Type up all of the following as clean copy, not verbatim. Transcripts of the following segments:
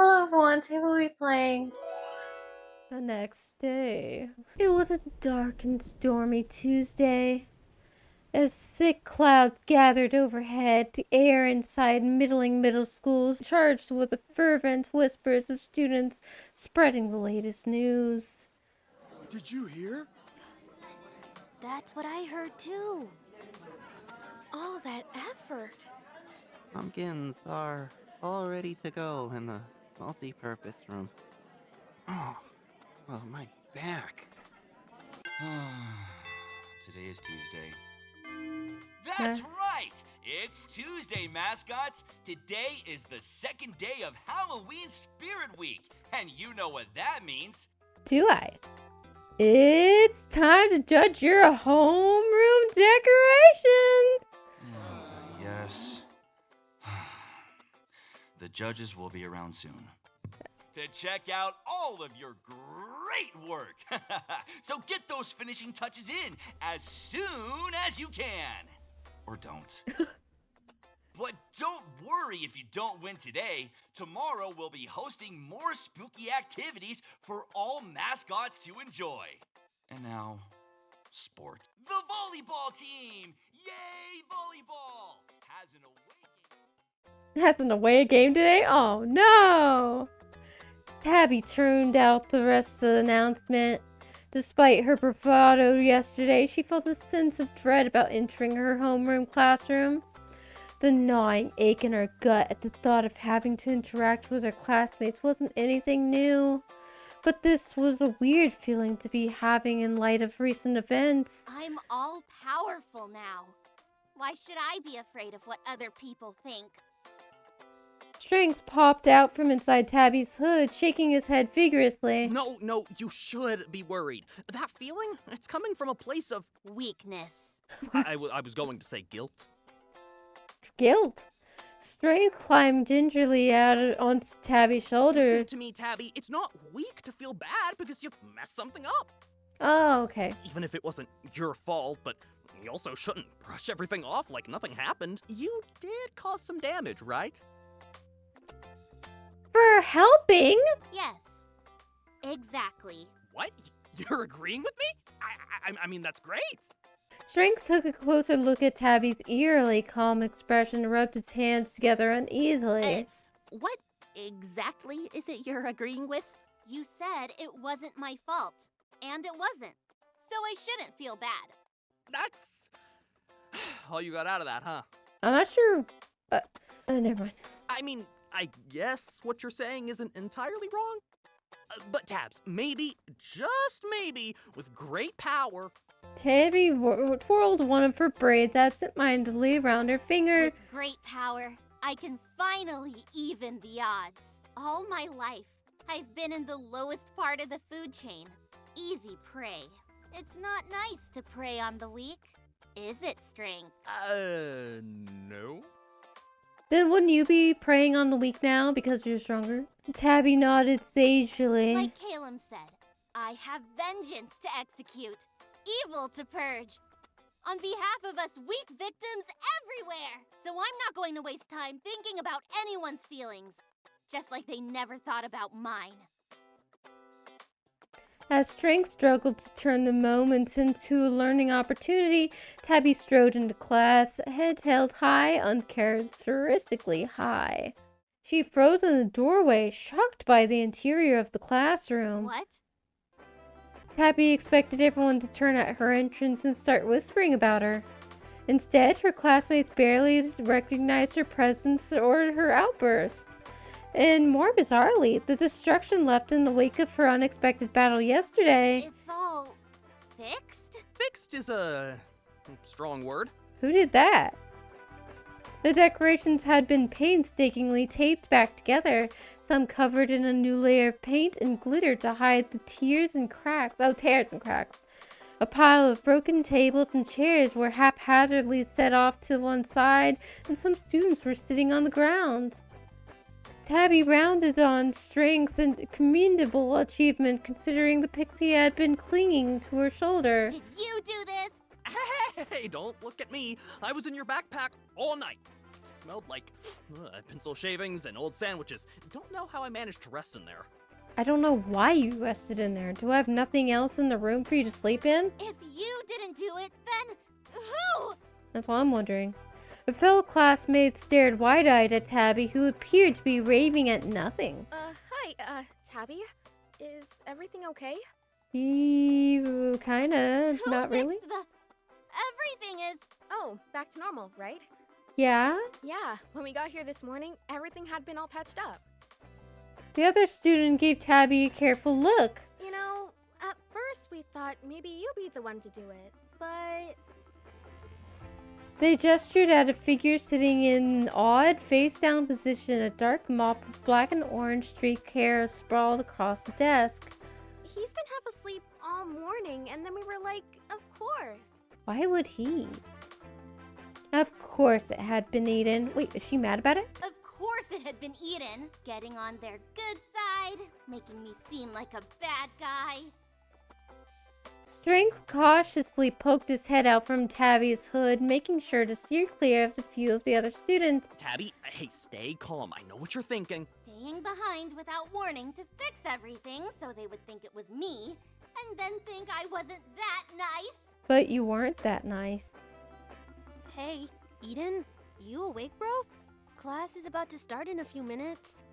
Hello everyone, today we'll be playing. The next day, it was a dark and stormy Tuesday. As thick clouds gathered overhead, the air inside middling middle schools charged with the fervent whispers of students spreading the latest news. Did you hear? That's what I heard too. All that effort. Pumpkins are all ready to go in the multi-purpose room. Oh, my back. Today is Tuesday. That's right! It's Tuesday, mascots! Today is the second day of Halloween Spirit Week, and you know what that means. Do I? It's time to judge your homeroom decorations! Yes. The judges will be around soon to check out all of your great work. So get those finishing touches in as soon as you can. Or don't. But don't worry if you don't win today. Tomorrow we'll be hosting more spooky activities for all mascots to enjoy. And now, sports. The volleyball team! Yay, volleyball! Has an away game today? Oh no! Tabby tuned out the rest of the announcement. Despite her bravado yesterday, she felt a sense of dread about entering her homeroom classroom. The gnawing ache in her gut at the thought of having to interact with her classmates wasn't anything new. But this was a weird feeling to be having in light of recent events. I'm all powerful now. Why should I be afraid of what other people think? Strength popped out from inside Tabby's hood, shaking his head vigorously. No, you should be worried. That feeling, it's coming from a place of Weakness. I was going to say guilt. Guilt. Strength climbed gingerly out onto Tabby's shoulder. Listen to me, Tabby. It's not weak to feel bad because you messed something up. Oh, okay. Even if it wasn't your fault, but you also shouldn't brush everything off like nothing happened. You did cause some damage, right? For helping? Yes. Exactly. What? You're agreeing with me? I mean, that's great. Strength took a closer look at Tabby's eerily calm expression and rubbed his hands together uneasily. What exactly is it you're agreeing with? You said it wasn't my fault. And it wasn't. So I shouldn't feel bad. That's all you got out of that, huh? I'm not sure. Never mind. I mean, I guess what you're saying isn't entirely wrong. But Tabs, maybe, just maybe, with great power... Tabby twirled one of her braids absent-mindedly around her finger. With great power, I can finally even the odds. All my life, I've been in the lowest part of the food chain. Easy prey. It's not nice to prey on the weak, is it, Strength? No. Then wouldn't you be preying on the weak now because you're stronger? Tabby nodded sagely. Like Caleb said, I have vengeance to execute, evil to purge, on behalf of us weak victims everywhere. So I'm not going to waste time thinking about anyone's feelings, just like they never thought about mine. As Strength struggled to turn the moment into a learning opportunity, Tabby strode into class, head held high, uncharacteristically high. She froze in the doorway, shocked by the interior of the classroom. What? Tabby expected everyone to turn at her entrance and start whispering about her. Instead, her classmates barely recognized her presence or her outburst. And more bizarrely, the destruction left in the wake of her unexpected battle yesterday. It's all fixed? Fixed is a strong word. Who did that? The decorations had been painstakingly taped back together, some covered in a new layer of paint and glitter to hide the tears and cracks. A pile of broken tables and chairs were haphazardly set off to one side, and some students were sitting on the ground. Tabby rounded on Strength, and commendable achievement considering the pixie had been clinging to her shoulder. Did you do this? Hey, don't look at me. I was in your backpack all night. smelled like pencil shavings and old sandwiches. Don't know how I managed to rest in there. I don't know why you rested in there. Do I have nothing else in the room for you to sleep in? If you didn't do it, then who? That's what I'm wondering. A fellow classmate stared wide-eyed at Tabby, who appeared to be raving at nothing. Hi, Tabby. Is everything okay? Kinda. Who Not really. fixed the... Everything is... Oh, back to normal, right? Yeah? Yeah, when we got here this morning, everything had been all patched up. The other student gave Tabby a careful look. You know, at first we thought maybe you'd be the one to do it, but... They gestured at a figure sitting in an odd, face-down position. A dark mop of black and orange streaked hair sprawled across the desk. He's been half asleep all morning, and then we were like, of course. Why would he? Of course it had been Eden. Wait, is she mad about it? Of course it had been Eden, getting on their good side, making me seem like a bad guy. Strength cautiously poked his head out from Tabby's hood, making sure to steer clear of a few of the other students. Tabby, hey, stay calm. I know what you're thinking. Staying behind without warning to fix everything so they would think it was me, and then think I wasn't that nice. But you weren't that nice. Hey, Eden, you awake, bro? Class is about to start in a few minutes.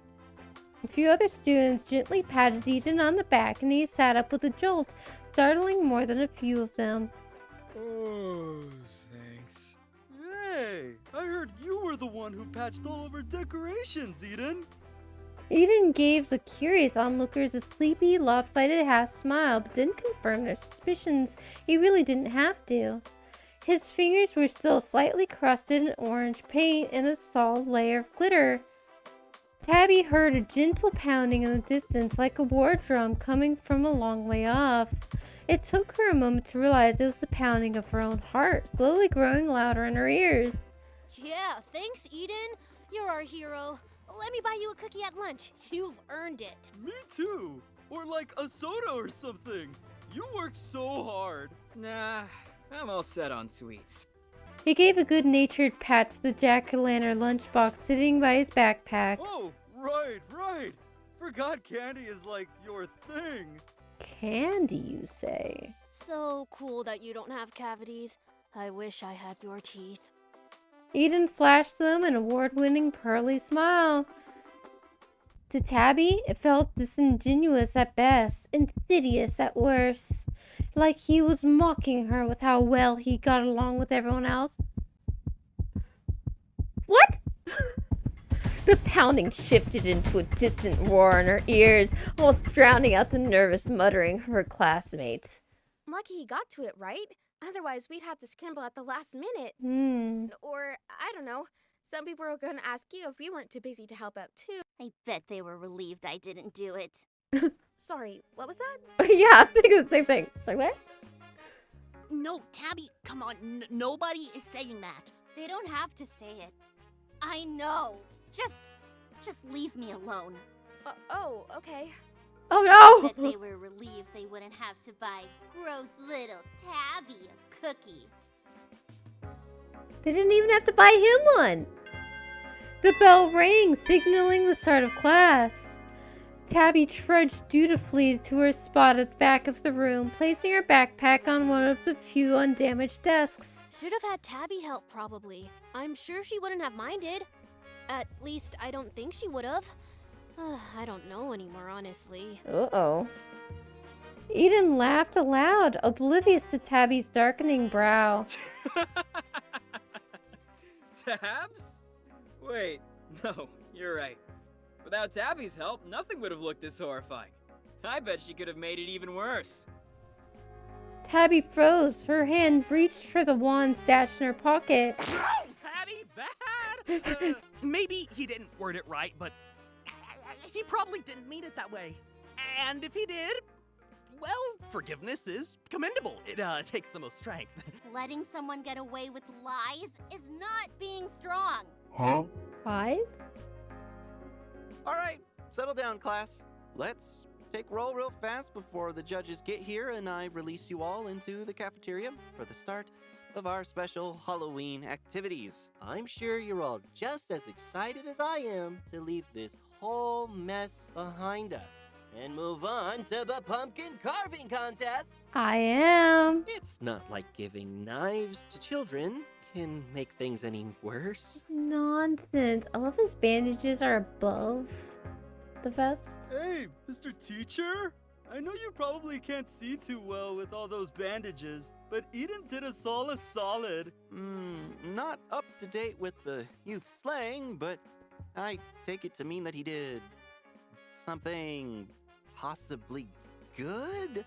A few other students gently patted Eden on the back, and he sat up with a jolt, startling more than a few of them. Oh, thanks. Hey, I heard you were the one who patched all of our decorations, Eden. Eden gave the curious onlookers a sleepy, lopsided half smile, but didn't confirm their suspicions. He really didn't have to. His fingers were still slightly crusted in orange paint and a solid layer of glitter. Tabby heard a gentle pounding in the distance, like a war drum coming from a long way off. It took her a moment to realize it was the pounding of her own heart, slowly growing louder in her ears. Yeah, thanks, Eden. You're our hero. Let me buy you a cookie at lunch. You've earned it. Me too. Or like a soda or something. You work so hard. Nah, I'm all set on sweets. He gave a good-natured pat to the jack-o'-lantern lunchbox sitting by his backpack. Oh, right. Forgot candy is like your thing. Candy, you say? So cool that you don't have cavities. I wish I had your teeth. Eden flashed them an award-winning pearly smile. To Tabby, it felt disingenuous at best, insidious at worst. Like he was mocking her with how well he got along with everyone else. What? The pounding shifted into a distant roar in her ears, almost drowning out the nervous muttering of her classmates. Lucky he got to it, right? Otherwise, we'd have to scramble at the last minute. Or, I don't know. Some people were going to ask you if you weren't too busy to help out, too. I bet they were relieved I didn't do it. Sorry, what was that? Yeah, I'm thinking the same thing. Like, what? No, Tabby, come on. Nobody is saying that. They don't have to say it. I know. Just leave me alone. Oh, okay. Oh no! Bet they were relieved they wouldn't have to buy gross little Tabby a cookie. They didn't even have to buy him one. The bell rang, signaling the start of class. Tabby trudged dutifully to her spot at the back of the room, placing her backpack on one of the few undamaged desks. Should have had Tabby help, probably. I'm sure she wouldn't have minded. At least, I don't think she would have. I don't know anymore, honestly. Uh-oh. Eden laughed aloud, oblivious to Tabby's darkening brow. Tabs? Wait, no, you're right. Without Tabby's help, nothing would have looked this horrifying. I bet she could have made it even worse. Tabby froze. Her hand reached for the wand stashed in her pocket. No, Tabby, bad! Maybe he didn't word it right, but he probably didn't mean it that way. And if he did, well, forgiveness is commendable. It takes the most strength. Letting someone get away with lies is not being strong. Five? All right, settle down, class. Let's take roll real fast before the judges get here and I release you all into the cafeteria for the start of our special Halloween activities. I'm sure you're all just as excited as I am to leave this whole mess behind us and move on to the pumpkin carving contest. I am. It's not like giving knives to children can make things any worse. Nonsense. I love his bandages are above the vest. Hey, Mr. Teacher? I know you probably can't see too well with all those bandages, but Eden did us all a solid. Not up to date with the youth slang, but I take it to mean that he did something possibly good?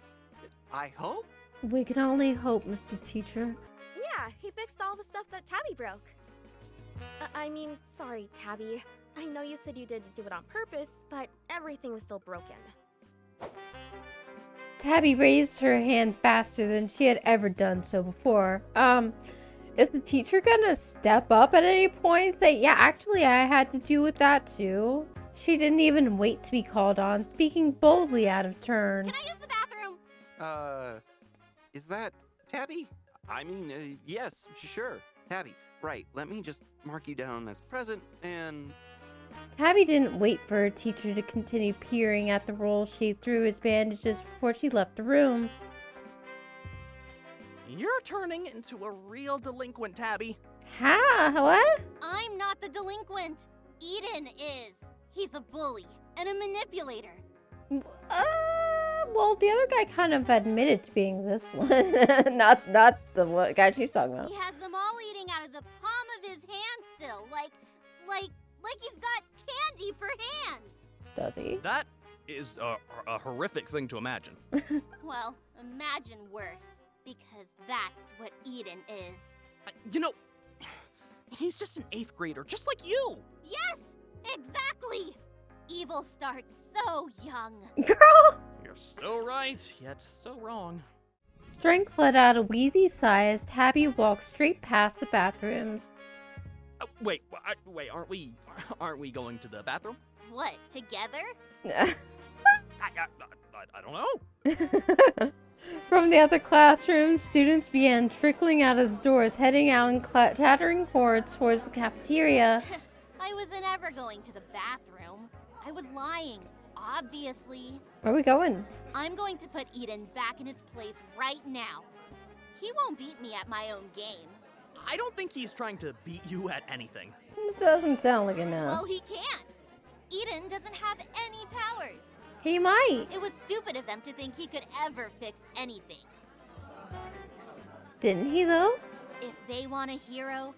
I hope? We can only hope, Mr. Teacher. Yeah, he fixed all the stuff that Tabby broke. I mean, sorry, Tabby. I know you said you didn't do it on purpose, but everything was still broken. Tabby raised her hand faster than she had ever done so before. Is the teacher gonna step up at any point and say, yeah, actually, I had to do with that too? She didn't even wait to be called on, speaking boldly out of turn. Can I use the bathroom? Is that Tabby? I mean, yes, sure, Tabby. Right, let me just mark you down as present and... Tabby didn't wait for her teacher to continue peering at the roll sheet through his bandages before she left the room. You're turning into a real delinquent, Tabby. What? I'm not the delinquent. Eden is. He's a bully and a manipulator. Well, the other guy kind of admitted to being this one. not the guy she's talking about. He has them all eating out of the palm of his hand still, like he's got candy for hands. Does he? That is a horrific thing to imagine. Well, imagine worse, because that's what Eden is. You know, he's just an 8th grader, just like you. Yes, exactly. Evil starts so young. Girl! You're so right, yet so wrong. Strength let out a wheezy sigh as Tabby walked straight past the bathrooms. Wait, aren't we going to the bathroom? What, together? I don't know. From the other classrooms, students began trickling out of the doors, heading out in chattering hordes towards the cafeteria. I wasn't ever going to the bathroom. I was lying, obviously. Where are we going? I'm going to put Eden back in his place right now. He won't beat me at my own game. I don't think he's trying to beat you at anything. It doesn't sound like enough. Well, he can't. Eden doesn't have any powers. He might. It was stupid of them to think he could ever fix anything. Didn't he, though? If they want a hero,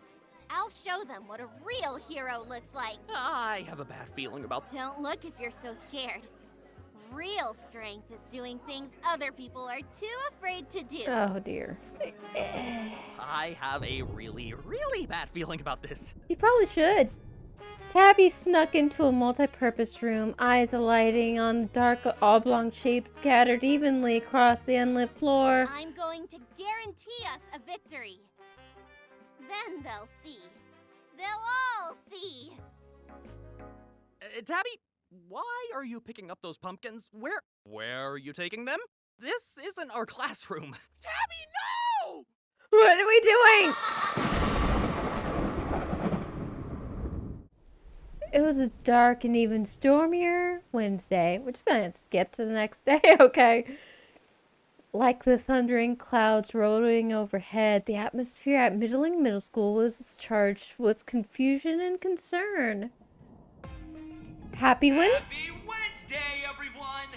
I'll show them what a real hero looks like. I have a bad feeling about... Don't look if you're so scared. Real strength is doing things other people are too afraid to do. Oh, dear. I have a really, really bad feeling about this. You probably should. Tabby snuck into a multi-purpose room, eyes alighting on dark oblong shapes scattered evenly across the unlit floor. I'm going to guarantee us a victory. Then they'll see. They'll all see. Tabby, why are you picking up those pumpkins? Where are you taking them? This isn't our classroom. Tabby, no! What are we doing? It was a dark and even stormier Wednesday, which then skipped to the next day, okay. Like the thundering clouds rolling overhead, the atmosphere at Middling Middle School was charged with confusion and concern. Happy Wednesday! Happy Wednesday, everyone!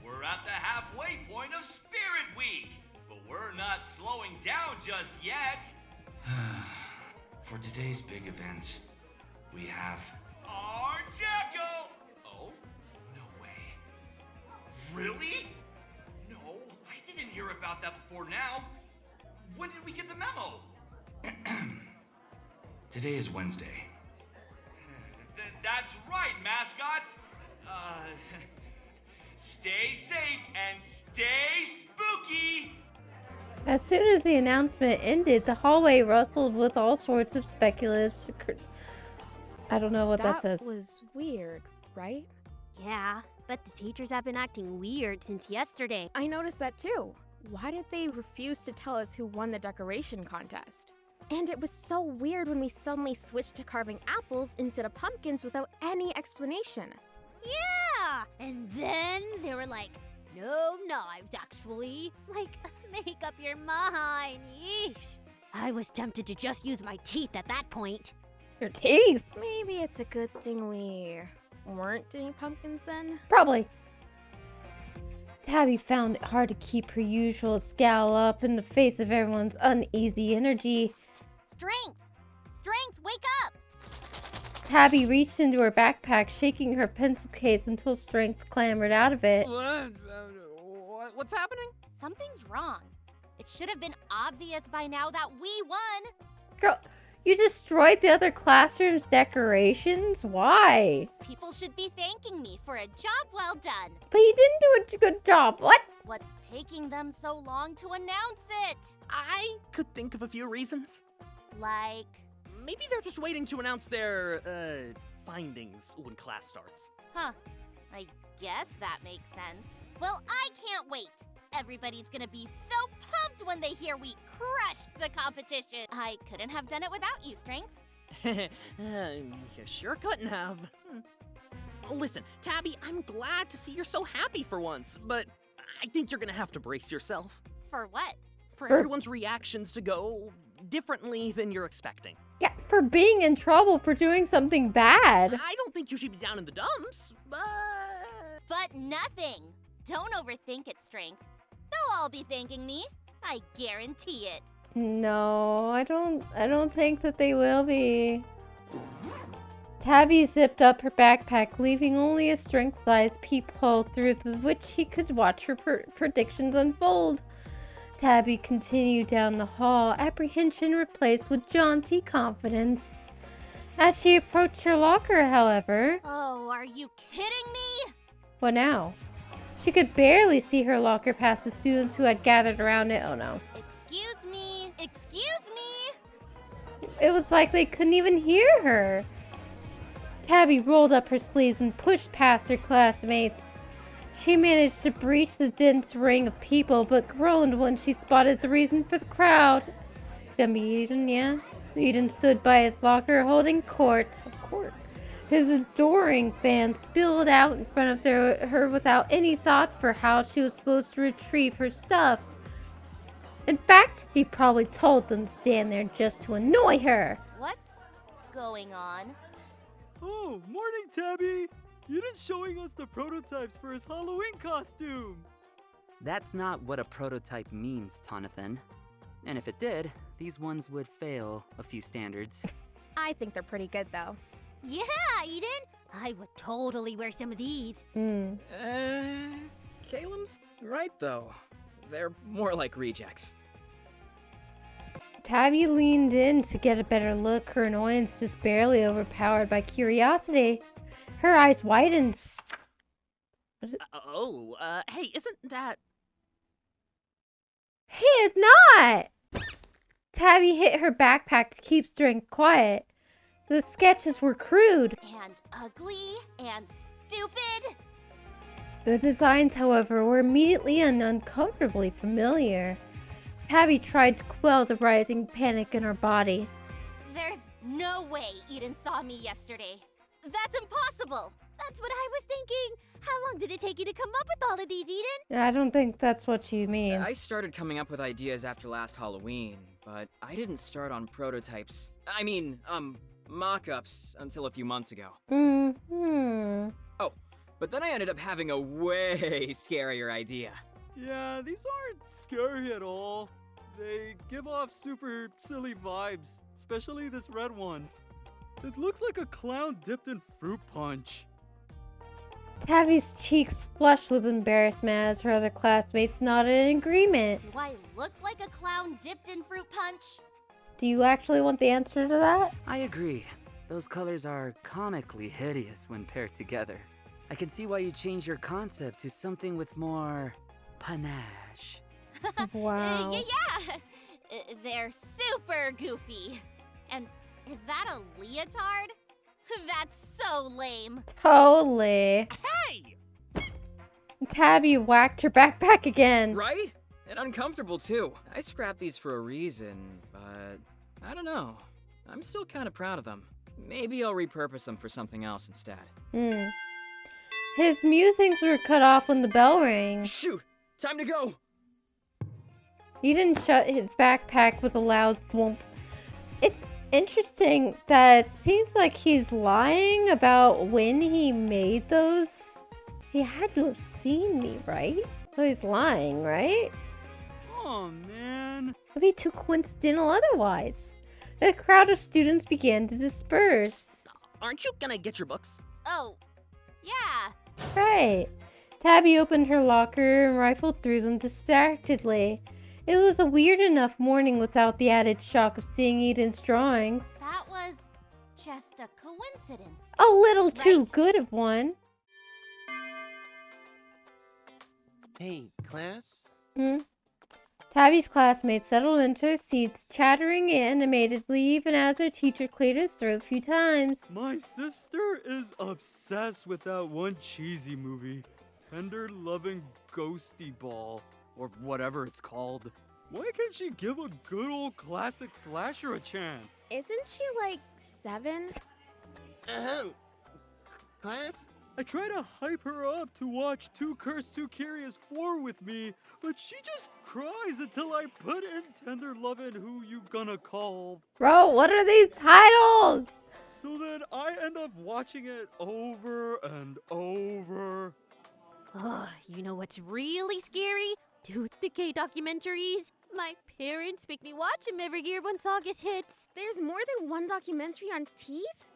We're at the halfway point of Spirit Week, but we're not slowing down just yet. For today's big event, we have our Jacko! Oh, no way. Really? No, I didn't hear about that before now. When did we get the memo? Today is Wednesday. That's right, mascots. Stay safe and stay spooky. As soon as the announcement ended, the hallway rustled with all sorts of speculative... I don't know what that says. That was weird, right? Yeah, but the teachers have been acting weird since yesterday. I noticed that too. Why did they refuse to tell us who won the decoration contest? And it was so weird when we suddenly switched to carving apples instead of pumpkins without any explanation. Yeah! And then they were like, no knives, actually. Like, make up your mind. Yeesh. I was tempted to just use my teeth at that point. Your teeth? Maybe it's a good thing we weren't doing pumpkins then? Probably. Tabby found it hard to keep her usual scowl up in the face of everyone's uneasy energy. Strength! Strength, wake up! Tabby reached into her backpack, shaking her pencil case until Strength clambered out of it. What's happening? Something's wrong. It should have been obvious by now that we won. Girl, you destroyed the other classroom's decorations? Why? People should be thanking me for a job well done. But you didn't do a good job. What? What's taking them so long to announce it? I could think of a few reasons. Like, Maybe they're just waiting to announce their, findings when class starts. huh, I guess that makes sense. Well, I can't wait. Everybody's gonna be so pumped when they hear we crushed the competition. I couldn't have done it without you, Strength. You sure couldn't have. Listen, Tabby, I'm glad to see you're so happy for once, but I think you're gonna have to brace yourself. For what? For everyone's reactions to go differently than you're expecting. Yeah, for being in trouble for doing something bad. I don't think you should be down in the dumps, but... But nothing. Don't overthink it, Strength. They'll all be thanking me. I guarantee it. No, I don't think that they will be. Tabby zipped up her backpack, leaving only a strength-sized peephole through which he could watch her predictions unfold. Tabby continued down the hall, apprehension replaced with jaunty confidence. As she approached her locker, however... Oh, are you kidding me? What now? She could barely see her locker past the students who had gathered around it. Oh no. Excuse me. Excuse me. It was like they couldn't even hear her. Tabby rolled up her sleeves and pushed past her classmates. She managed to breach the dense ring of people, but groaned when she spotted the reason for the crowd. It's gonna be Eden, yeah? Eden stood by his locker holding court. Of course. His adoring fans spilled out in front of her without any thought for how she was supposed to retrieve her stuff. In fact, he probably told them to stand there just to annoy her. What's going on? Oh, morning, Tabby! Eden's showing us the prototypes for his Halloween costume! That's not what a prototype means, Tonathan. And if it did, these ones would fail a few standards. I think they're pretty good though. Yeah, Eden. I would totally wear some of these. Caleb's right, though. They're more like rejects. Tabby leaned in to get a better look, her annoyance just barely overpowered by curiosity. Her eyes widened. Hey, isn't that... He is not! Tabby hit her backpack to keep Strength quiet. The sketches were crude. And ugly and stupid. The designs, however, were immediately and uncomfortably familiar. Tabby tried to quell the rising panic in her body. There's no way Eden saw me yesterday. That's impossible. That's what I was thinking. How long did it take you to come up with all of these, Eden? I don't think that's what you mean. I started coming up with ideas after last Halloween, but I didn't start on prototypes. Mock-ups until a few months ago. Mm-hmm. Oh, but then I ended up having a way scarier idea. Yeah, these aren't scary at all. They give off super silly vibes, especially this red one. It looks like a clown dipped in fruit punch. Tabby's cheeks flushed with embarrassment as her other classmates nodded in agreement. Do I look like a clown dipped in fruit punch? Do you actually want the answer to that? I agree. Those colors are comically hideous when paired together. I can see why you changed your concept to something with more panache. Wow. Yeah. They're super goofy. And is that a leotard? That's so lame. Totally. Hey! Tabby whacked her backpack again. Right? And uncomfortable, too. I scrapped these for a reason, but I don't know. I'm still kind of proud of them. Maybe I'll repurpose them for something else instead. His musings were cut off when the bell rang. Shoot! Time to go! Eden shut his backpack with a loud thwomp. It's interesting that it seems like he's lying about when he made those. He had to have seen me, right? So he's lying, right? Oh, man. It'd be too coincidental otherwise. The crowd of students began to disperse. Aren't you gonna get your books? Oh, yeah. Right. Tabby opened her locker and rifled through them distractedly. It was a weird enough morning without the added shock of seeing Eden's drawings. That was just a coincidence. A little too Right. good of one. Hey, class? Tabby's classmates settled into their seats, chattering animatedly even as their teacher cleared his throat a few times. My sister is obsessed with that one cheesy movie, Tender Loving Ghosty Ball, or whatever it's called. Why can't she give a good old classic slasher a chance? Isn't she like 7? Class? I try to hype her up to watch Too Cursed, Too Curious 4 with me, but she just cries until I put in Tender Lovin' Who You Gonna Call. Bro, what are these titles? So then I end up watching it over and over. Ugh, you know what's really scary? Tooth decay documentaries. My parents make me watch them every year once August hits. There's more than one documentary on teeth?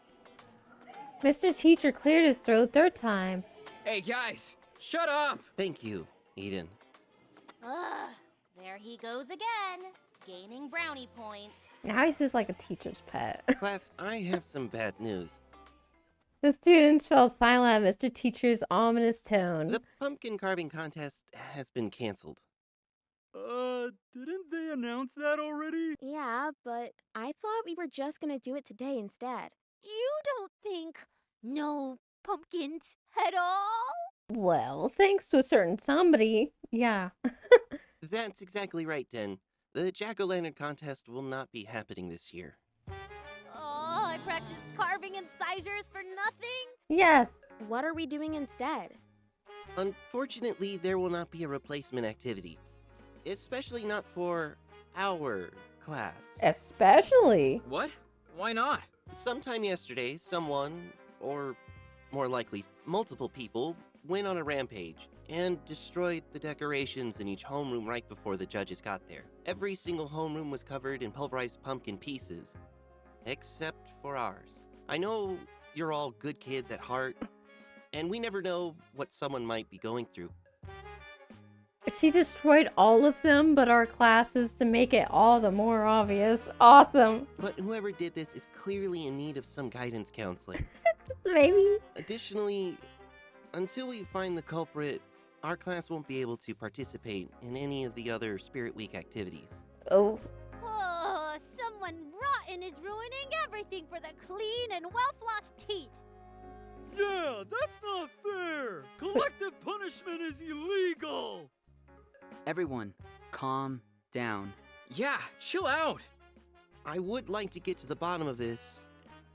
Mr. Teacher cleared his throat third time. Hey, guys! Shut up! Thank you, Eden. Ugh, there he goes again, gaining brownie points. Now he's just like a teacher's pet. Class, I have some bad news. The students fell silent at Mr. Teacher's ominous tone. The pumpkin carving contest has been canceled. Didn't they announce that already? Yeah, but I thought we were just gonna do it today instead. You don't think no pumpkins at all? Well, thanks to a certain somebody. Yeah. That's exactly right, Den. The Jack-o'-lantern contest will not be happening this year. Oh, I practiced carving incisors for nothing? Yes. What are we doing instead? Unfortunately, there will not be a replacement activity. Especially not for our class. Especially. What? Why not? Sometime yesterday, someone, or more likely multiple people, went on a rampage and destroyed the decorations in each homeroom right before the judges got there. Every single homeroom was covered in pulverized pumpkin pieces, except for ours. I know you're all good kids at heart, and we never know what someone might be going through. She destroyed all of them but our classes to make it all the more obvious. Awesome. But whoever did this is clearly in need of some guidance counseling. Maybe. Additionally, until we find the culprit, our class won't be able to participate in any of the other Spirit Week activities. Oh. Oh, someone rotten is ruining everything for the clean and well-flossed teeth. Yeah, that's not fair! Collective punishment is illegal! Everyone, calm down. Yeah, chill out! I would like to get to the bottom of this,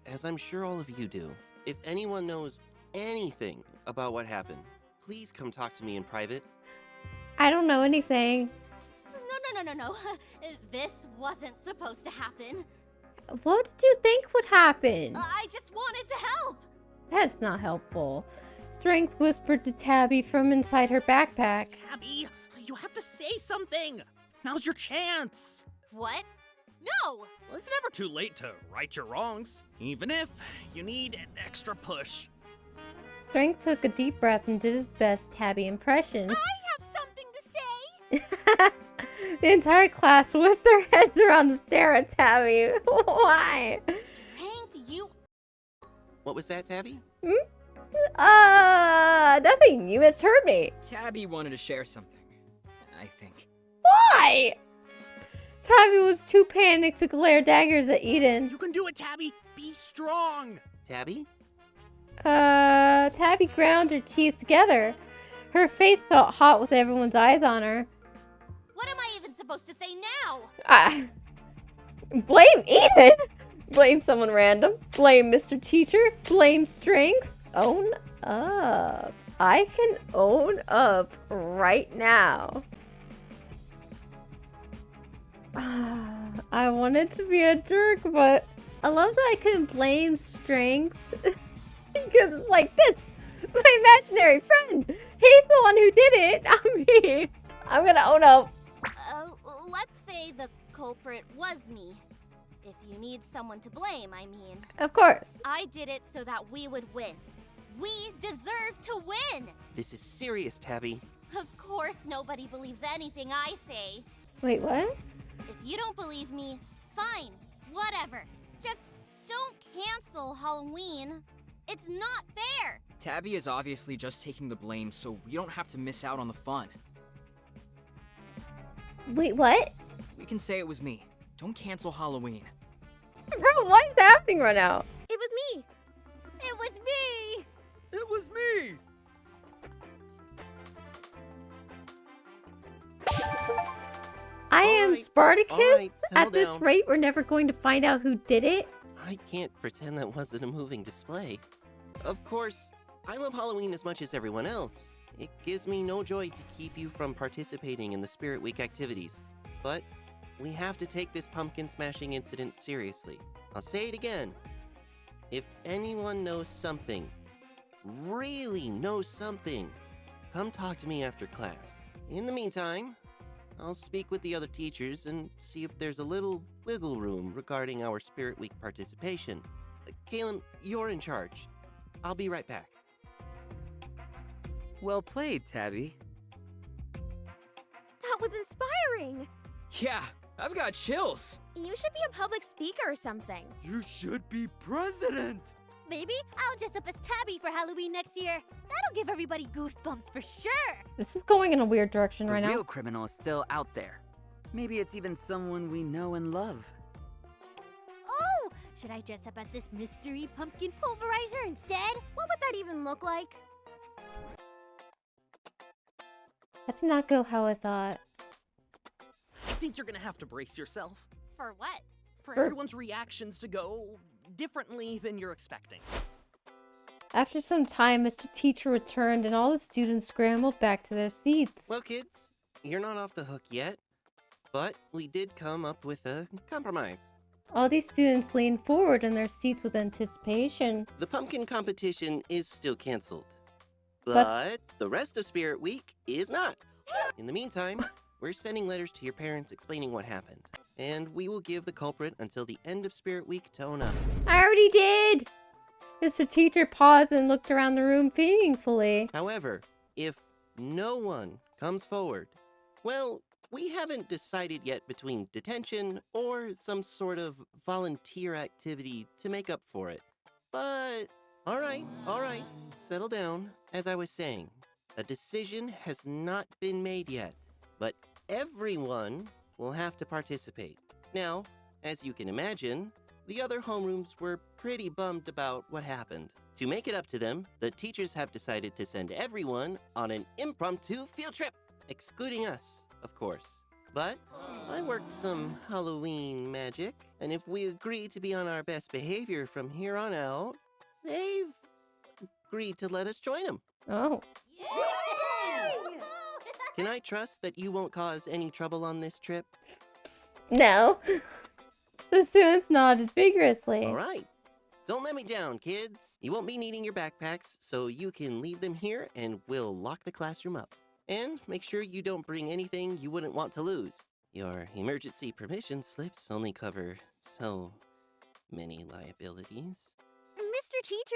as I'm sure all of you do. If anyone knows anything about what happened, please come talk to me in private. I don't know anything. No. This wasn't supposed to happen. What did you think would happen? I just wanted to help. That's not helpful. Strength whispered to Tabby from inside her backpack. Tabby, you have to say something. Now's your chance. What? No! Well, it's never too late to right your wrongs, even if you need an extra push. Strength took a deep breath and did his best Tabby impression. I have something to say. The entire class whipped their heads around to stare at Tabby. Why? Strength, you... What was that, Tabby? Nothing. You misheard me. Tabby wanted to share something, I think. Why? Tabby was too panicked to glare daggers at Eden. You can do it, Tabby. Be strong. Tabby? Tabby ground her teeth together. Her face felt hot with everyone's eyes on her. What am supposed to say now? Blame Eden? Blame someone random? Blame Mr. Teacher? Blame strength? Own up. I can own up right now. I wanted to be a jerk, but I love that I can blame strength. Because it's like this. My imaginary friend. He's the one who did it, not me. I'm gonna own up. Let's say the culprit was me. If you need someone to blame, I mean. Of course. I did it so that we would win. We deserve to win! This is serious, Tabby. Of course nobody believes anything I say. Wait, what? If you don't believe me, fine, whatever. Just don't cancel Halloween. It's not fair! Tabby is obviously just taking the blame, so we don't have to miss out on the fun. Wait, what? We can say it was me. Don't cancel Halloween. Bro, what is happening right now? It was me. It was me! It was me! I am Alright, Spartacus? alright, settle At this down. rate, we're never going to find out who did it? I can't pretend that wasn't a moving display. Of course, I love Halloween as much as everyone else. It gives me no joy to keep you from participating in the Spirit Week activities. But we have to take this pumpkin smashing incident seriously. I'll say it again. If anyone knows something, really knows something, come talk to me after class. In the meantime, I'll speak with the other teachers and see if there's a little wiggle room regarding our Spirit Week participation. Caleb, you're in charge. I'll be right back. Well played, Tabby. That was inspiring. Yeah, I've got chills. You should be a public speaker or something. You should be president! Maybe I'll dress up as Tabby for Halloween next year. That'll give everybody goosebumps for sure. This is going in a weird direction The right real now. criminal is still out there. Maybe it's even someone we know and love. Oh, should I dress up as this mystery pumpkin pulverizer instead? What would that even look like? That did not go how I thought. I think you're gonna have to brace yourself. For what? For For- everyone's reactions to go differently than you're expecting. After some time, Mr. Teacher returned and all the students scrambled back to their seats. Well, kids, you're not off the hook yet, but we did come up with a compromise. All these students leaned forward in their seats with anticipation. The pumpkin competition is still canceled, But- but the rest of Spirit Week is not. In the meantime, we're sending letters to your parents explaining what happened, and we will give the culprit until the end of Spirit Week to own up. I already did! Mr. Teacher paused and looked around the room meaningfully. However, if no one comes forward, well, we haven't decided yet between detention or some sort of volunteer activity to make up for it. But, all right, settle down. As I was saying, a decision has not been made yet, but everyone will have to participate. Now, as you can imagine, the other homerooms were pretty bummed about what happened. To make it up to them, the teachers have decided to send everyone on an impromptu field trip, excluding us, of course. But I worked some Halloween magic, and if we agree to be on our best behavior from here on out, they've agreed to let us join them. Oh. Can I trust that you won't cause any trouble on this trip? No. The students nodded vigorously. All right. Don't let me down, kids. You won't be needing your backpacks, so you can leave them here and we'll lock the classroom up. And make sure you don't bring anything you wouldn't want to lose. Your emergency permission slips only cover so many liabilities. Mr. Teacher,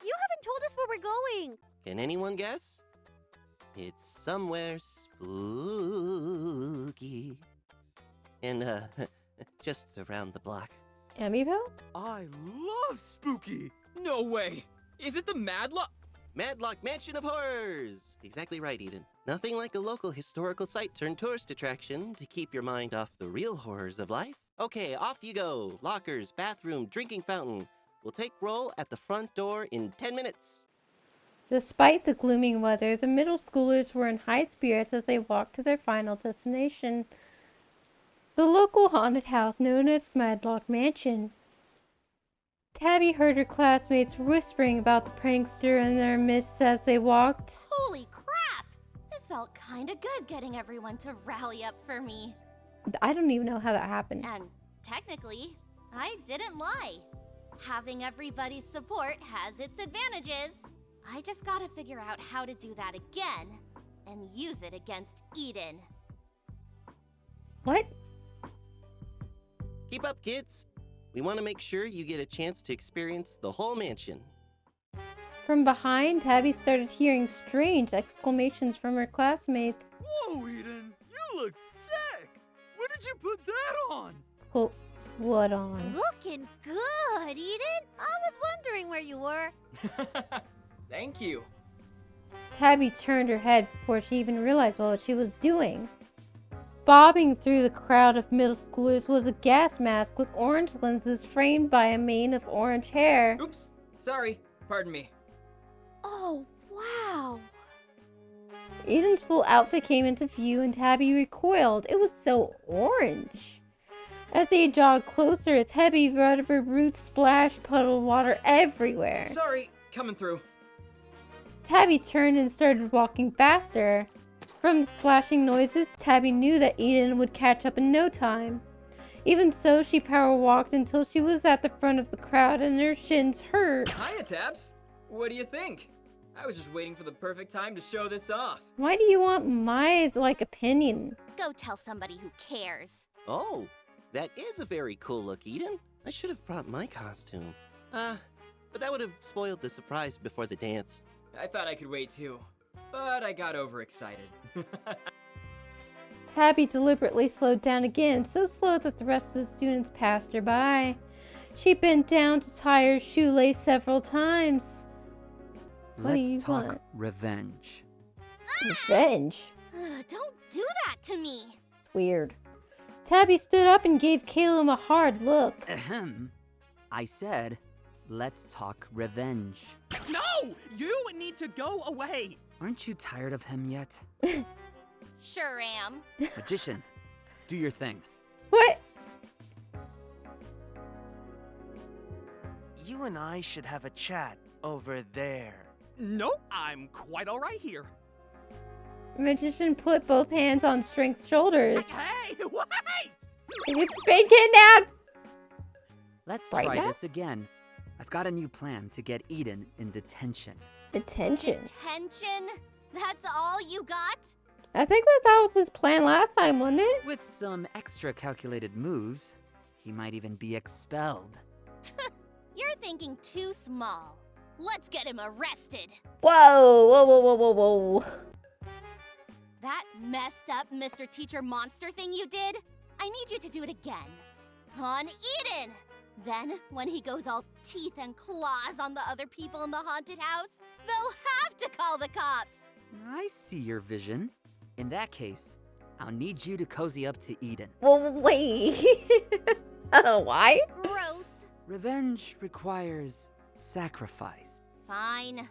you haven't told us where we're going. Can anyone guess? It's somewhere spooky. And, just around the block. Amiibo? I love spooky! No way. Is it the Madlock? Madlock Mansion of Horrors! Exactly right, Eden. Nothing like a local historical site turned tourist attraction to keep your mind off the real horrors of life. Okay, off you go. Lockers, bathroom, drinking fountain. We'll take roll at the front door in 10 minutes. Despite the glooming weather, the middle schoolers were in high spirits as they walked to their final destination. the local haunted house known as Madlock Mansion. Tabby heard her classmates whispering about the prankster in their midst as they walked. Holy crap! It felt kinda good getting everyone to rally up for me. I don't even know how that happened. And technically, I didn't lie. Having everybody's support has its advantages. I just gotta figure out how to do that again and use it against Eden. What? Keep up, kids. We want to make sure you get a chance to experience the whole mansion. From behind, Tabby started hearing strange exclamations from her classmates. Whoa, Eden! You look sick! When did you put that on? Well, what on? Looking good, Eden. I was wondering where you were. Thank you. Tabby turned her head before she even realized what she was doing. Bobbing through the crowd of middle schoolers was a gas mask with orange lenses framed by a mane of orange hair. Oops. Sorry. Pardon me. Oh, wow. Eden's full outfit came into view and Tabby recoiled. It was so orange. As they jogged closer, heavy rubber roots splashed puddled water everywhere. Sorry. Coming through. Tabby turned and started walking faster. From the splashing noises, Tabby knew that Eden would catch up in no time. Even so, she power walked until she was at the front of the crowd and her shins hurt. Hiya, Tabs. What do you think? I was just waiting for the perfect time to show this off. Why do you want my, opinion? Go tell somebody who cares. Oh, that is a very cool look, Eden. I should have brought my costume. But that would have spoiled the surprise before the dance. I thought I could wait too, but I got overexcited. Tabby deliberately slowed down again, so slow that the rest of the students passed her by. She bent down to tie her shoelace several times. What do you Let's talk want? revenge. Revenge? Don't do that to me. Weird. Tabby stood up and gave Caleb a hard look. Ahem. I said, let's talk revenge. No! You need to go away! Aren't you tired of him yet? Sure am. Magician, do your thing. What? You and I should have a chat over there. Nope, I'm quite alright here. The magician put both hands on Strink's shoulders. Hey, wait! It's been kidnapped! Let's Right try now? this again. I've got a new plan to get Eden in detention. Detention. Detention? That's all you got? I think that was his plan last time, wasn't it? With some extra calculated moves, he might even be expelled. You're thinking too small. Let's get him arrested. Whoa, whoa, whoa, whoa, whoa, whoa. That messed up Mr. Teacher Monster thing you did, I need you to do it again. On Eden! Then, when he goes all teeth and claws on the other people in the haunted house, they'll have to call the cops! I see your vision. In that case, I'll need you to cozy up to Eden. Well, wait. Why? Gross. Revenge requires sacrifice. Fine.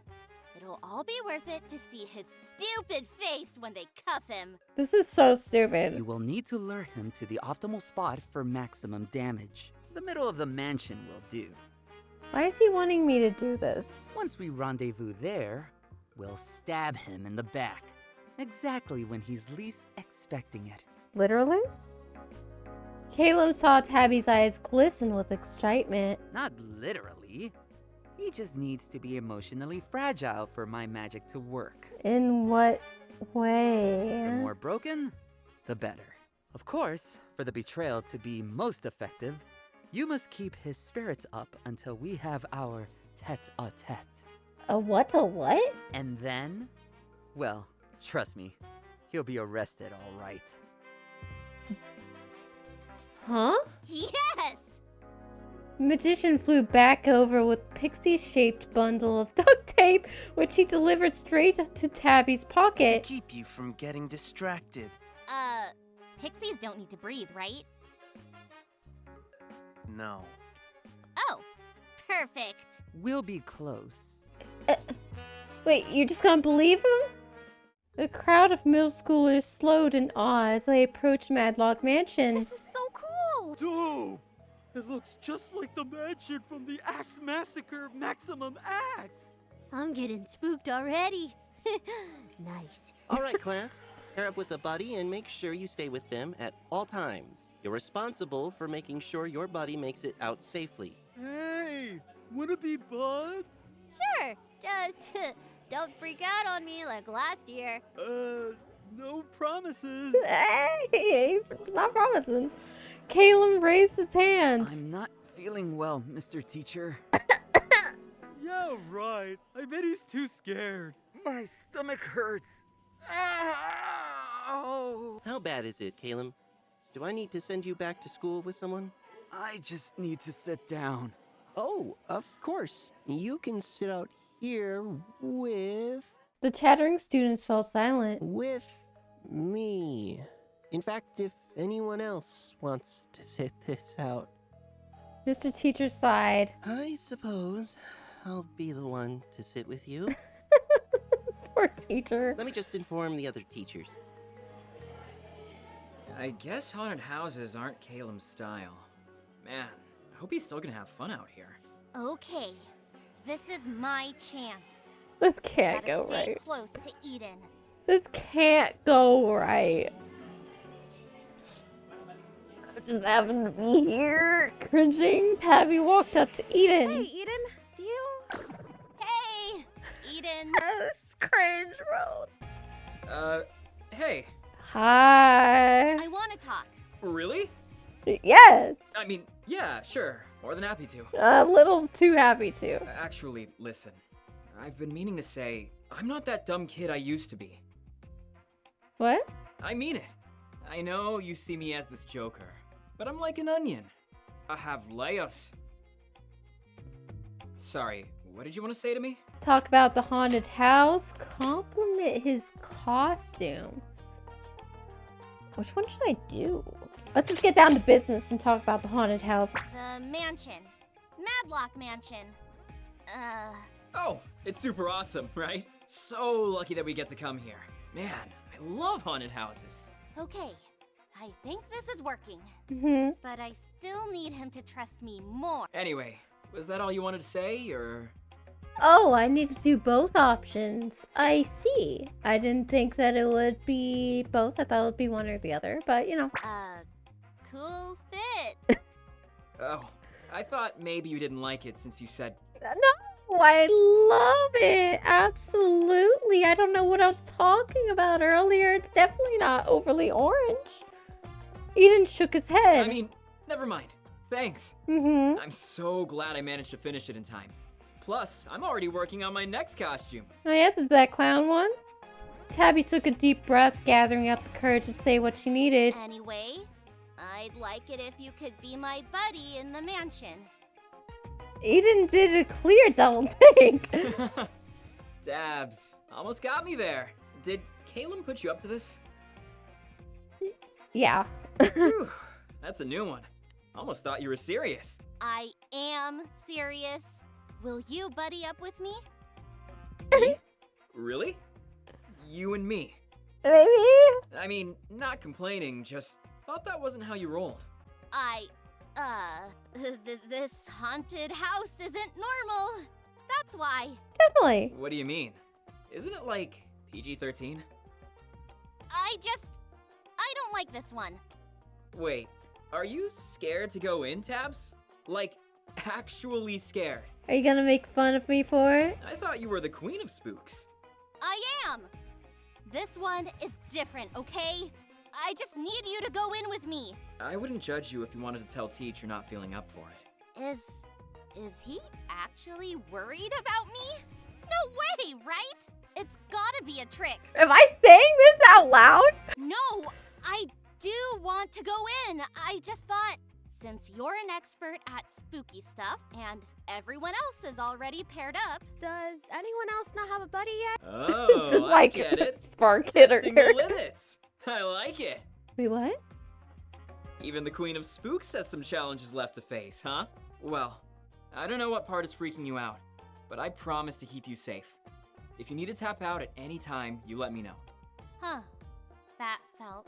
It'll all be worth it to see his stupid face when they cuff him. This is so stupid. You will need to lure him to the optimal spot for maximum damage. The middle of the mansion will do. Why is he wanting me to do this? Once we rendezvous there, we'll stab him in the back. Exactly when he's least expecting it. Literally? Caleb saw Tabby's eyes glisten with excitement. Not literally. He just needs to be emotionally fragile for my magic to work. In what way? The more broken, the better. Of course, for the betrayal to be most effective, you must keep his spirits up until we have our tete-a-tete. A what? A what? And then, well, trust me, he'll be arrested all right. Huh? Yes! Magician flew back over with pixie-shaped bundle of duct tape, which he delivered straight to Tabby's To pocket. keep you from getting distracted. Pixies don't need to breathe, right? No. Oh, perfect. We'll be close. Wait, you're just gonna believe him? The crowd of middle schoolers slowed in awe as they approached Madlock Mansion. This is so Wow! Dope! It looks just like the mansion from the Axe Massacre Maximum Axe! I'm getting spooked already. Nice. All right, class. Pair up with a buddy and make sure you stay with them at all times. You're responsible for making sure your buddy makes it out safely. Hey! Wanna be buds? Sure, just don't freak out on me like last year. No promises. Hey, it's not promising. Caleb raised his hand. I'm not feeling well, Mr. Teacher. Yeah, right. I bet he's too scared. My stomach hurts. Ow! How bad is it, Caleb? Do I need to send you back to school with someone? I just need to sit down. Oh, of course. You can sit out here with The chattering students fell silent. me. In fact, if anyone else wants to sit this out, Mr. Teacher sighed. I suppose I'll be the one to sit with you. Poor teacher. Let me just inform the other teachers. I guess haunted houses aren't Caleb's style. Man, I hope he's still gonna have fun out here. Okay, this is my chance. This can't Gotta go stay right. close to Eden. This can't go right. I just happen to be here. Cringing, Tabby walked up to Eden. Hey, Eden, do you? Hey, Eden. Cringe road. Hey, Hi. I want to talk. really? Yes. I mean, yeah, sure. More than happy to. A little too happy to. Actually, listen. I've been meaning to say, I'm not that dumb kid I used to be. What? I mean it. I know you see me as this joker, but I'm like an onion. I have layers. Sorry, what did you want to say to me? Talk about the haunted house. Compliment his costume. Which one should I do? Let's just get down to business and talk about the haunted house. The mansion. Madlock Mansion. Oh, it's super awesome, right? So lucky that we get to come here. Man, I love haunted houses. Okay, I think this is working. Mm-hmm. But I still need him to trust me more. Anyway, was that all you wanted to say, or? Oh, I need to do both options. I see. I didn't think that it would be both. I thought it would be one or the other, but you know. Cool fit. Oh, I thought maybe you didn't like it since you said. No, I love it. Absolutely. I don't know what I was talking about earlier. It's definitely not overly orange. Eden shook his head. I mean, never mind. Thanks. Mm-hmm. I'm so glad I managed to finish it in time. Plus, I'm already working on my next costume. Oh yes, is that clown one? Tabby took a deep breath, gathering up the courage to say what she needed. Anyway, I'd like it if you could be my buddy in the mansion. Eden did a clear double take. Dabs. Almost got me there. Did Caleb put you up to this? Yeah. Whew, that's a new one. Almost thought you were serious. I am serious. Will you buddy up with me? Me? Really? You and me? Maybe? I mean, not complaining, just thought that wasn't how you rolled. This haunted house isn't normal. That's why. Definitely. What do you mean? Isn't it like PG-13? I don't like this one. Wait, are you scared to go in, Tabs? Like, actually scared? Are you gonna make fun of me for it? I thought you were the queen of spooks. I am. This one is different, okay? I just need you to go in with me. I wouldn't judge you if you wanted to tell Teach you're not feeling up for it. Is he actually worried about me? No way, right? It's gotta be a trick. Am I saying this out loud? No, I do want to go in. I just thought, since you're an expert at spooky stuff and everyone else is already paired up. Does anyone else not have a buddy yet? Oh, Just I like get it. sparked it or Testing the limits. I like it. Wait, what? Even the queen of spooks has some challenges left to face, huh? Well, I don't know what part is freaking you out, but I promise to keep you safe. If you need to tap out at any time, you let me know. Huh. That felt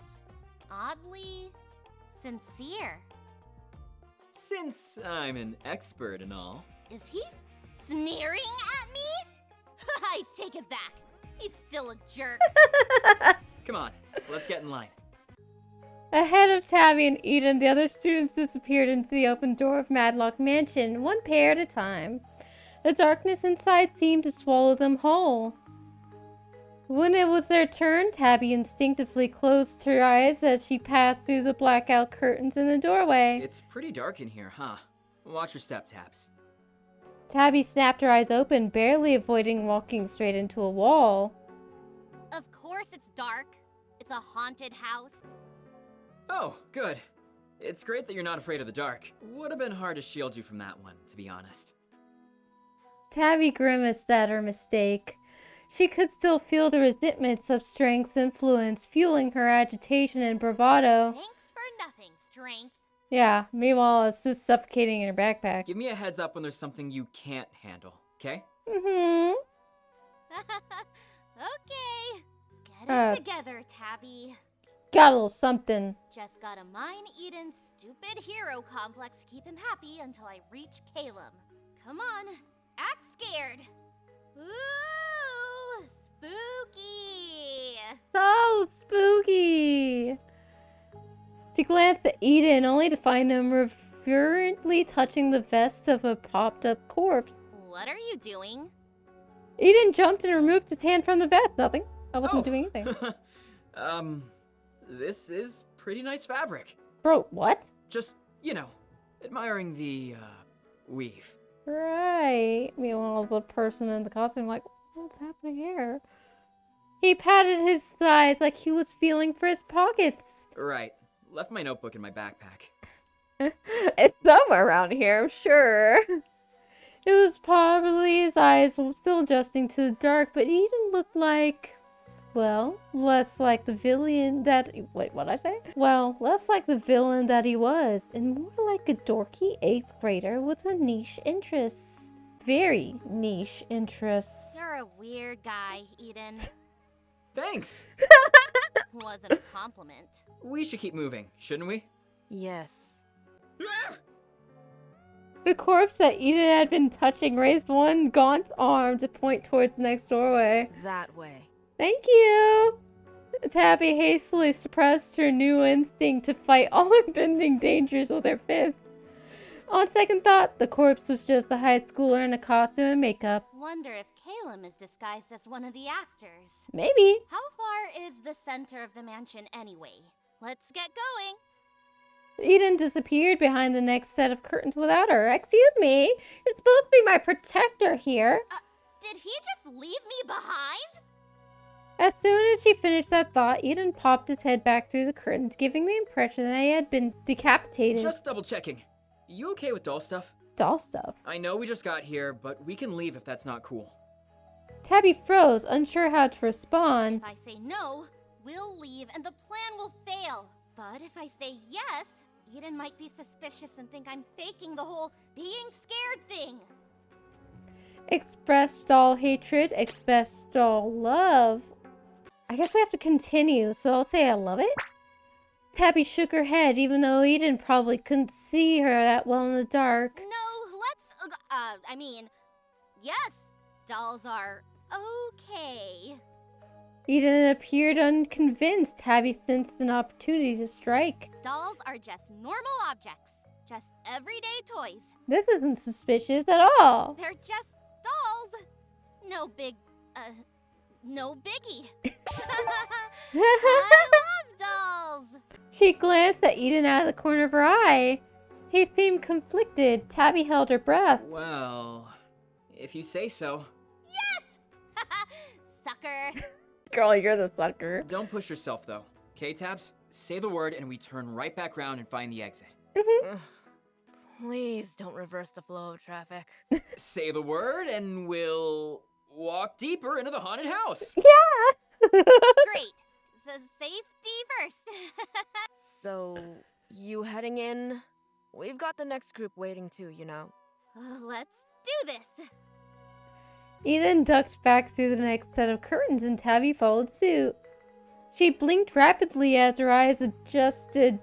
oddly sincere. since I'm an expert and all. Is he sneering at me? I take it back. He's still a jerk. Come on, let's get in line. Ahead of Tabby and Eden, the other students disappeared into the open door of Madlock Mansion, one pair at a time. The darkness inside seemed to swallow them whole. When it was their turn, Tabby instinctively closed her eyes as she passed through the blackout curtains in the doorway. It's pretty dark in here, huh? Watch your step, Tabs. Tabby snapped her eyes open, barely avoiding walking straight into a wall. Of course it's dark. It's a haunted house. Oh, good. It's great that you're not afraid of the dark. Would have been hard to shield you from that one, to be honest. Tabby grimaced at her mistake. She could still feel the resentments of Strength's influence fueling her agitation and bravado. Thanks for nothing, Strength. Yeah, meanwhile, it's just suffocating in her backpack. Give me a heads up when there's something you can't handle, okay? Mm-hmm. Okay. Get it together, Tabby. Got a little something. Just gotta mine Eden's stupid hero complex to keep him happy until I reach Calum. Come on, act scared. Ooh, spooky. So spooky. She glanced at Eden, only to find him reverently touching the vest of a popped-up corpse. What are you doing? Eden jumped and removed his hand from the vest. Nothing. I wasn't doing anything. This is pretty nice fabric. Bro, what? Just, admiring the, weave. Right. Meanwhile, the person in the costume like, what's happening here? He patted his thighs like he was feeling for his pockets. Right. Left my notebook in my backpack. It's somewhere around here, I'm sure. It was probably his eyes still adjusting to the dark, but Eden looked like, well, less like the villain that... Wait, what'd I say? Well, less like the villain that he was, and more like a dorky 8th grader with a niche interests. Very niche interests. You're a weird guy, Eden. Thanks! Wasn't a compliment. We should keep moving, shouldn't we? Yes. The corpse that Eden had been touching raised one gaunt arm to point towards the next doorway. That way. Thank you! Tabby hastily suppressed her new instinct to fight all impending dangers with her fists. On second thought, the corpse was just a high schooler in a costume and makeup. Wonder if Calum is disguised as one of the actors. Maybe. How far is the center of the mansion anyway? Let's get going. Eden disappeared behind the next set of curtains without her. Excuse me, you're supposed to be my protector here. Did he just leave me behind? As soon as she finished that thought, Eden popped his head back through the curtains, giving the impression that he had been decapitated. Just double checking. You okay with doll stuff? Doll stuff? I know we just got here, but we can leave if that's not cool. Tabby froze, unsure how to respond. If I say no, we'll leave and the plan will fail. But if I say yes, Eden might be suspicious and think I'm faking the whole being scared thing. Express doll hatred, express doll love. I guess we have to continue, so I'll say I love it. Tabby shook her head, even though Eden probably couldn't see her that well in the dark. No, yes, dolls are okay. Eden appeared unconvinced. Tabby sensed an opportunity to strike. Dolls are just normal objects. Just everyday toys. This isn't suspicious at all. They're just dolls. No biggie. I love dolls. She glanced at Eden out of the corner of her eye. He seemed conflicted. Tabby held her breath. Well, if you say so. Yes! Sucker. Girl, you're the sucker. Don't push yourself, though. Okay, Tabs? Say the word and we turn right back around and find the exit. Please don't reverse the flow of traffic. Say the word and we'll walk deeper into the haunted house. Yeah! Great. So safety first. So, you heading in? We've got the next group waiting too, you know. Let's do this. Eden ducked back through the next set of curtains and Tabby followed suit. She blinked rapidly as her eyes adjusted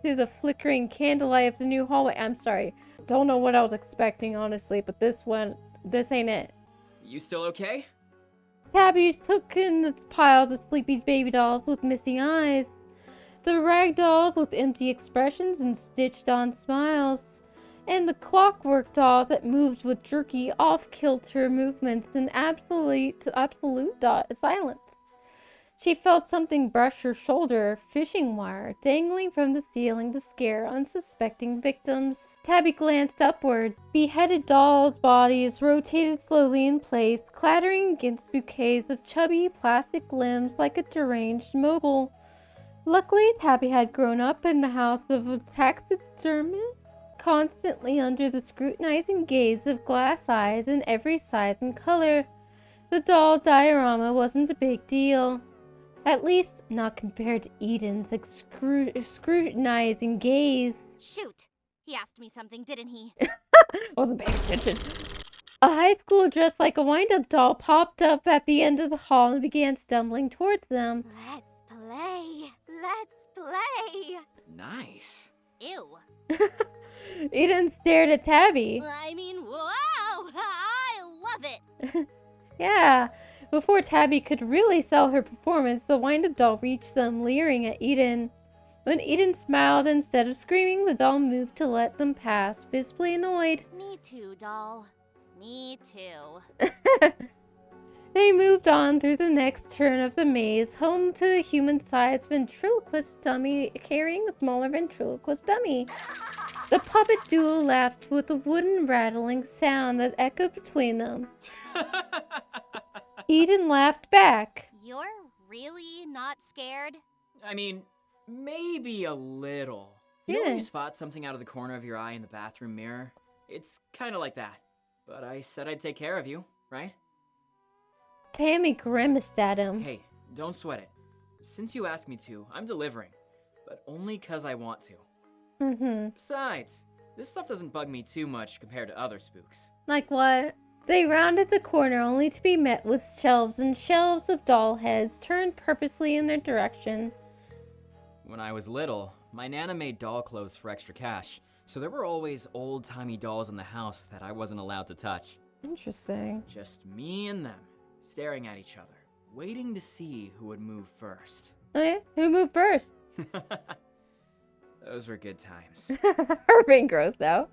through the flickering candlelight of the new hallway. I'm sorry. Don't know what I was expecting, honestly, but this ain't it. You still okay? Tabby took in the piles of sleepy baby dolls with missing eyes. The rag dolls with empty expressions and stitched-on smiles. And the clockwork dolls that moved with jerky, off-kilter movements in absolute silence. She felt something brush her shoulder, fishing wire, dangling from the ceiling to scare unsuspecting victims. Tabby glanced upward. Beheaded dolls' bodies rotated slowly in place, clattering against bouquets of chubby plastic limbs like a deranged mobile. Luckily, Tabby had grown up in the house of a taxidermist, constantly under the scrutinizing gaze of glass eyes in every size and color. The doll diorama wasn't a big deal. At least, not compared to Eden's scrutinizing gaze. Shoot! He asked me something, didn't he? Wasn't paying attention. A high schooler dressed like a wind-up doll popped up at the end of the hall and began stumbling towards them. Let's play! Let's play! Nice. Ew. Eden stared at Tabby. I mean, wow! I love it! Yeah. Before Tabby could really sell her performance, the wind-up doll reached them, leering at Eden. When Eden smiled instead of screaming, the doll moved to let them pass, visibly annoyed. Me too, doll. Me too. They moved on through the next turn of the maze, home to the human-sized ventriloquist dummy carrying a smaller ventriloquist dummy. The puppet duo laughed with a wooden rattling sound that echoed between them. Eden laughed back. You're really not scared? I mean, maybe a little. You know when you spot something out of the corner of your eye in the bathroom mirror? It's kind of like that. But I said I'd take care of you, right? Tammy grimaced at him. Hey, don't sweat it. Since you asked me to, I'm delivering. But only 'cause I want to. Besides, this stuff doesn't bug me too much compared to other spooks. Like what? They rounded the corner only to be met with shelves and shelves of doll heads turned purposely in their direction. When I was little, my Nana made doll clothes for extra cash, so there were always old-timey dolls in the house that I wasn't allowed to touch. Interesting. Just me and them, staring at each other, waiting to see who would move first. Okay, who moved first? Those were good times. Her being gross now.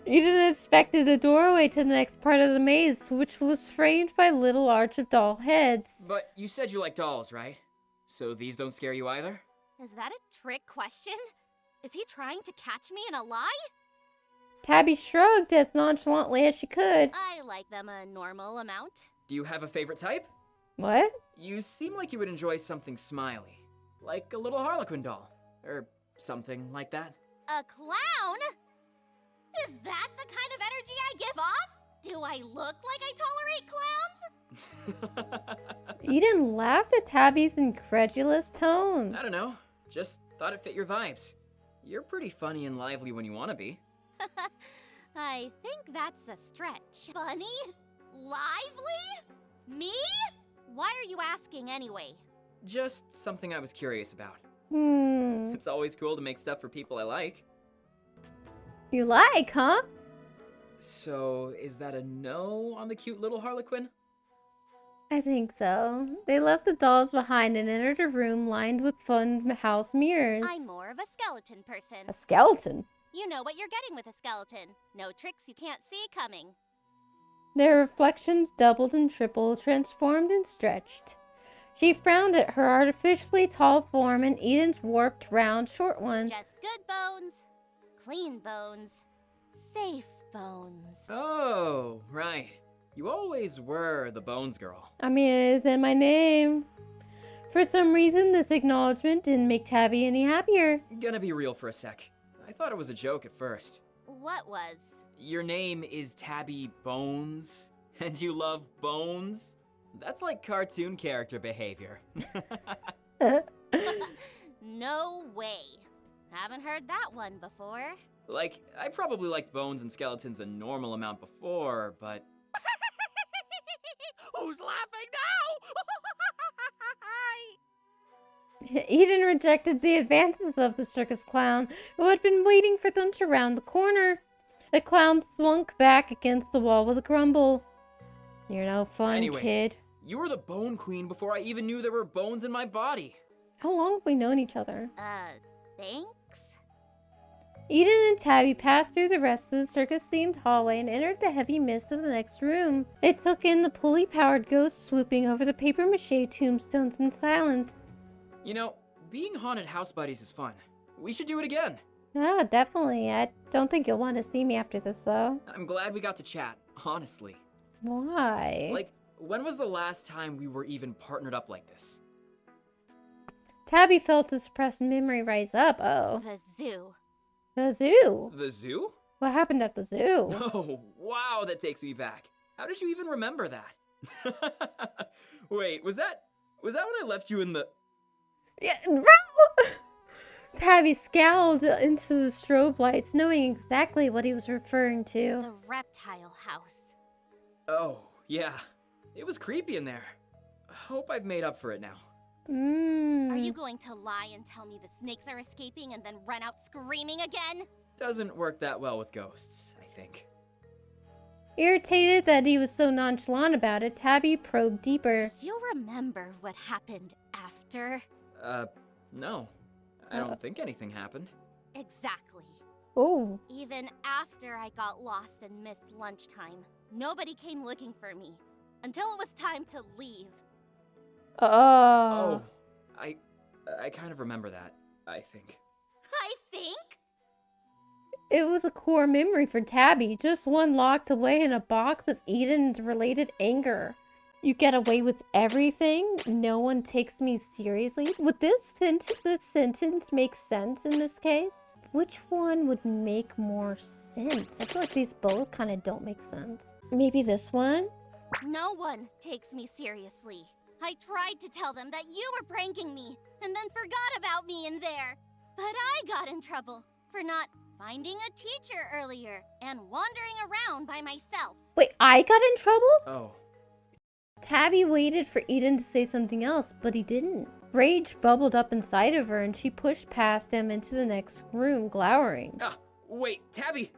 Eden inspected the doorway to the next part of the maze, which was framed by a little arch of doll heads. But you said you like dolls, right? So these don't scare you either? Is that a trick question? Is he trying to catch me in a lie? Tabby shrugged as nonchalantly as she could. I like them a normal amount. Do you have a favorite type? What? You seem like you would enjoy something smiley. Like a little Harlequin doll. Or something like that. A clown? Is that the kind of energy I give off? Do I look like I tolerate clowns? Eden laughed at Tabby's incredulous tone. I don't know. Just thought it fit your vibes. You're pretty funny and lively when you want to be. I think that's a stretch. Funny? Lively? Me? Why are you asking anyway? Just something I was curious about. It's always cool to make stuff for people I like. You like, huh? So, is that a no on the cute little Harlequin? I think so. They left the dolls behind and entered a room lined with fun house mirrors. I'm more of a skeleton person. A skeleton? You know what you're getting with a skeleton. No tricks you can't see coming. Their reflections doubled and tripled, transformed and stretched. She frowned at her artificially tall form and Eden's warped, round, short one. Just good bones, clean bones, safe bones. Oh, right. You always were the Bones Girl. I mean, it is in my name. For some reason, this acknowledgement didn't make Tabby any happier. Gonna be real for a sec. I thought it was a joke at first. What was? Your name is Tabby Bones, and you love bones? That's like cartoon character behavior. No way. Haven't heard that one before. Like, I probably liked bones and skeletons a normal amount before, but... Who's laughing now? Eden rejected the advances of the circus clown, who had been waiting for them to round the corner. The clown slunk back against the wall with a grumble. You're no fun, Anyways, kid. you were the Bone Queen before I even knew there were bones in my body. How long have we known each other? Thanks? Eden and Tabby passed through the rest of the circus-themed hallway and entered the heavy mist of the next room. They took in the pulley-powered ghosts swooping over the papier-mâché tombstones in silence. You know, being haunted house buddies is fun. We should do it again. Ah, definitely. I don't think you'll want to see me after this, though. I'm glad we got to chat, honestly. Why? Like, when was the last time we were even partnered up like this? Tabby felt a suppressed memory rise up. Oh. The zoo. The zoo? The zoo? What happened at the zoo? Oh, wow, that takes me back. How did you even remember that? Wait, was that when I left you in the... Yeah, Tabby scowled into the strobe lights, knowing exactly what he was referring to. The reptile house. Oh, yeah. It was creepy in there. Hope I've made up for it now. Are you going to lie and tell me the snakes are escaping and then run out screaming again? Doesn't work that well with ghosts, I think. Irritated that he was so nonchalant about it, Tabby probed deeper. Do you remember what happened after? No. I don't think anything happened. Exactly. Oh. Even after I got lost and missed lunchtime, nobody came looking for me. Until it was time to leave. Oh. I kind of remember that, I think. I think? It was a core memory for Tabby, just one locked away in a box of Eden's related anger. You get away with everything? No one takes me seriously? Would this sentence make sense in this case? Which one would make more sense? I feel like these both kind of don't make sense. Maybe this one? No one takes me seriously. I tried to tell them that you were pranking me, and then forgot about me in there. But I got in trouble for not finding a teacher earlier and wandering around by myself. Wait, I got in trouble? Oh. Tabby waited for Eden to say something else, but he didn't. Rage bubbled up inside of her, and she pushed past him into the next room, glowering. Ah, wait, Tabby!